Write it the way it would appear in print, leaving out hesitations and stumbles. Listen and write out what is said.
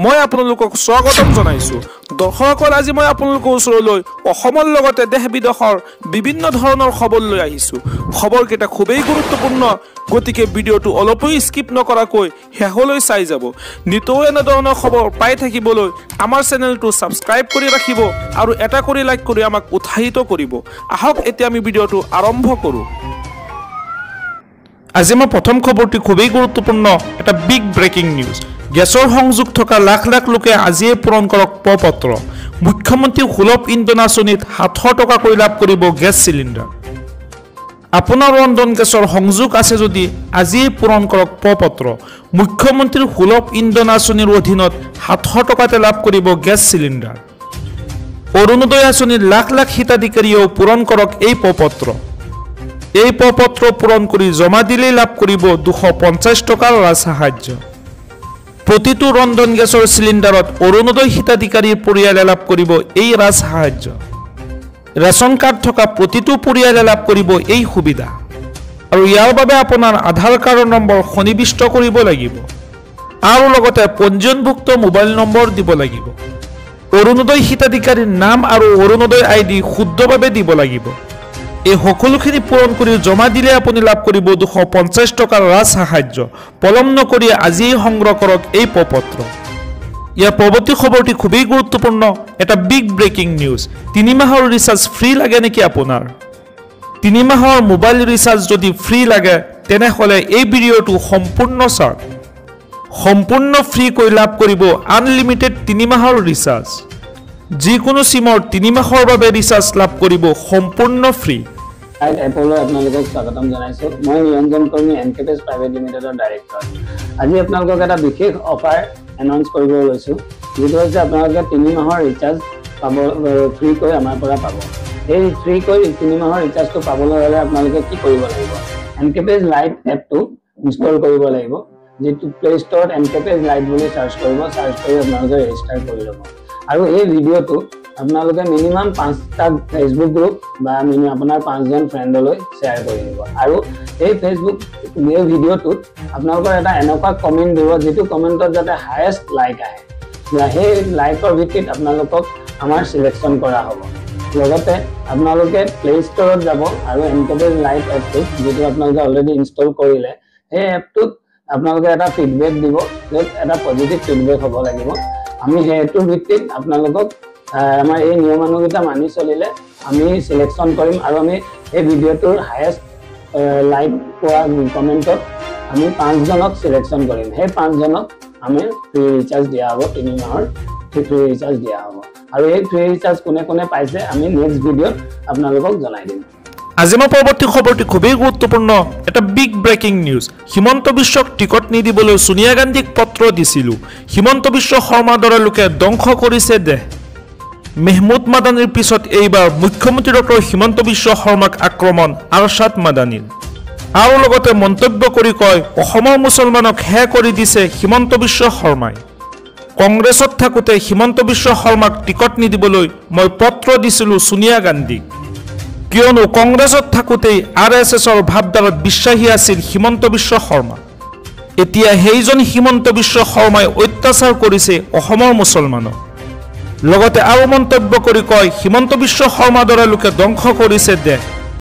মই আপোনালোকক স্বাগতম জনাইছো। দৰ্শকসকল, আজি মই আপোনালোকৰ ওচৰলৈ অসমৰ লগতে দেশ বিদেশৰ বিভিন্ন ধৰণৰ খবৰ লৈ আহিছো। খবৰকেইটা খুবেই গুৰুত্বপূৰ্ণ, গতিকে ভিডিঅ'টো অলপো স্কিপ নকৰাকৈ শেষলৈ চাই যাব। নিতৌ এনেধৰণৰ খবৰ পাই থাকিবলৈ আমাৰ চেনেলটো ছাবস্ক্ৰাইব কৰি ৰাখিব আৰু এটা কৰি লাইক কৰি আমাক উৎসাহিত কৰিব। আহক এতিয়া আমি ভিডিঅ'টো আৰম্ভ কৰোঁ। আজি মই প্ৰথম খবৰটি খুবেই গুৰুত্বপূৰ্ণ, এটা বিগ ব্ৰেকিং নিউজ। গেছৰ সংযোগ থকা লাখ লাখ লোকে আজিয়ে পূৰণ কৰক প্ৰ-পত্ৰ। মুখ্যমন্ত্ৰী সুলভ ইন্ধন আঁচনিত 700 টকাকৈ লাভ কৰিব গেছ চিলিণ্ডাৰ। আপোনাৰ ৰন্ধন গেছৰ সংযোগ আছে যদি আজিয়ে পূৰণ কৰক প্ৰ-পত্ৰ। মুখ্যমন্ত্ৰীৰ সুলভ ইন্ধন আঁচনিৰ অধীনত 700 টকাতে লাভ কৰিব গেছ চিলিণ্ডাৰ। অৰুণোদয় আঁচনিৰ লাখ লাখ হিতাধিকাৰীয়েও পূৰণ কৰক এই প্ৰ-পত্ৰ। এই প্ৰ-পত্ৰ পূৰণ কৰি জমা দিলেই লাভ কৰিব 250 টকাৰ ৰাজসাহায্য। প্ৰতিটো ৰন্ধন গেছৰ চিলিণ্ডাৰত অৰুণোদয় হিতাধিকাৰীৰ পৰিয়ালে লাভ কৰিব এই ৰাজসাহায্য। ৰেচন কাৰ্ড থকা প্ৰতিটো পৰিয়ালে লাভ কৰিব এই সুবিধা। আৰু ইয়াৰ বাবে আপোনাৰ আধাৰ কাৰ্ডৰ নম্বৰ সন্নিৱিষ্ট কৰিব লাগিব আৰু লগতে পঞ্জীয়নভুক্ত মোবাইল নম্বৰ দিব লাগিব। অৰুণোদয় হিতাধিকাৰীৰ নাম আৰু অৰুণোদয় আইডি শুদ্ধভাৱে দিব লাগিব। এই সকলোখিনি পূৰণ কৰি জমা দিলে আপুনি লাভ কৰিব 250 টকাৰ ৰাজসাহায্য। পলম নকৰি আজিয়েই সংগ্ৰহ কৰক এই প্ৰ-পত্ৰ। ইয়াৰ পৰৱৰ্তী খবৰটি খুবেই গুৰুত্বপূৰ্ণ, এটা বিগ ব্ৰেকিং নিউজ। 3 মাহৰ ৰিচাৰ্জ ফ্ৰী লাগে নেকি আপোনাৰ? 3 মাহৰ মোবাইল ৰিচাৰ্জ যদি ফ্ৰী লাগে তেনেহ'লে এই ভিডিঅ'টো সম্পূৰ্ণ চাওক। সম্পূৰ্ণ ফ্ৰীকৈ লাভ কৰিব আনলিমিটেড 3 মাহৰ ৰিচাৰ্জ। যিকোনো চিমৰ 3 মাহৰ বাবে ৰিচাৰ্জ লাভ কৰিব সম্পূৰ্ণ ফ্ৰী। এপলৈ আপোনালোকক স্বাগতম জনাইছোঁ। মই নিৰঞ্জন কৰ্মী, এনকেপেছ প্ৰাইভেট লিমিটেডৰ ডাইৰেক্টৰ। আজি আপোনালোকক এটা বিশেষ অফাৰ এনাউন্স কৰিব লৈছোঁ, যিটো হৈছে আপোনালোকে 3 মাহৰ ৰিচাৰ্জ পাব ফ্ৰীকৈ আমাৰ পৰা পাব। এই ফ্ৰীকৈ 3 মাহৰ ৰিচাৰ্জটো পাবলৈ হ'লে আপোনালোকে কি কৰিব লাগিব? এনকেপেছ লাইট এপটো ইনষ্টল কৰিব লাগিব, যিটো প্লে ষ্টৰত এনকেপেছ লাইট বুলি চাৰ্চ কৰিব। চাৰ্চ কৰি আপোনালোকে ৰেজিষ্টাৰ কৰি ল'ব। আৰু এই ভিডিঅ'টো আপোনালোকে মিনিমাম 5টা ফেচবুক গ্ৰুপ বা আপোনাৰ 5জন ফ্ৰেণ্ডলৈ শ্বেয়াৰ কৰি দিব। আৰু এই ভিডিঅ'টোত আপোনালোকৰ এটা এনেকুৱা কমেণ্ট দিব, যিটো কমেণ্টত যাতে হায়েষ্ট লাইক আহে। সেই লাইকৰ ভিত্তিত আপোনালোকক আমাৰ চিলেকশ্যন কৰা হ'ব। লগতে আপোনালোকে প্লে ষ্টৰত যাব আৰু এনকেপেছ লাইট এপটোত, যিটো আপোনালোকে অলৰেডি ইনষ্টল কৰিলে, সেই এপটোত আপোনালোকে এটা ফিডবেক দিব, য'ত এটা পজিটিভ ফিডবেক হ'ব লাগিব। আমি সেইটোৰ ভিত্তিত আপোনালোকক আমাৰ এই নিয়মানুগীতা মানি চলিলে আমি চিলেকশ্যন কৰিম আৰু আমি এই ভিডিঅ'টোৰ হায়েষ্ট লাইক পোৱা কমেণ্টত আমি 5জনক চিলেকশ্যন কৰিম। সেই 5জনক আমি ফ্ৰী ৰিচাৰ্জ দিয়া হ'ব, 3 মাহৰ ফ্ৰী ৰিচাৰ্জ দিয়া হ'ব। আৰু এই ফ্ৰী ৰিচাৰ্জ কোনে কোনে পাইছে আমি নেক্সট ভিডিঅ'ত আপোনালোকক জনাই দিম। আজি মই পৰৱৰ্তী খবৰটি খুবেই গুৰুত্বপূৰ্ণ, এটা বিগ ব্ৰেকিং নিউজ। হিমন্ত বিশ্বক টিকট নিদিবলৈ ছোনিয়া গান্ধীক পত্ৰ দিছিলোঁ। হিমন্ত বিশ্ব শৰ্মাৰ দৰে লোকে ধ্বংস কৰিছে দেশ। মেহমুদ মাদানীৰ পিছত এইবাৰ মুখ্যমন্ত্ৰী ডক্টৰ হিমন্ত বিশ্ব শৰ্মাক আক্ৰমণ আৰশ্বাদ মাদানীৰ। আৰু লগতে মন্তব্য কৰি কয়, অসমৰ মুছলমানক শেষ কৰি দিছে হিমন্ত বিশ্ব শৰ্মাই। কংগ্ৰেছত থাকোঁতে হিমন্ত বিশ্ব শৰ্মাক টিকট নিদিবলৈ মই পত্ৰ দিছিলোঁ ছোনিয়া গান্ধীক, কিয়নো কংগ্ৰেছত থাকোঁতেই RSSৰ ভাৱধাৰাত বিশ্বাসী আছিল হিমন্ত বিশ্ব শৰ্মা। এতিয়া সেইজন হিমন্ত বিশ্ব শৰ্মাই অত্যাচাৰ কৰিছে অসমৰ মুছলমানক। লগতে আৰু মন্তব্য কৰি কয়, হিমন্ত বিশ্ব শৰ্মাৰ দৰে লোকে ধ্বংস কৰিছে দেশ।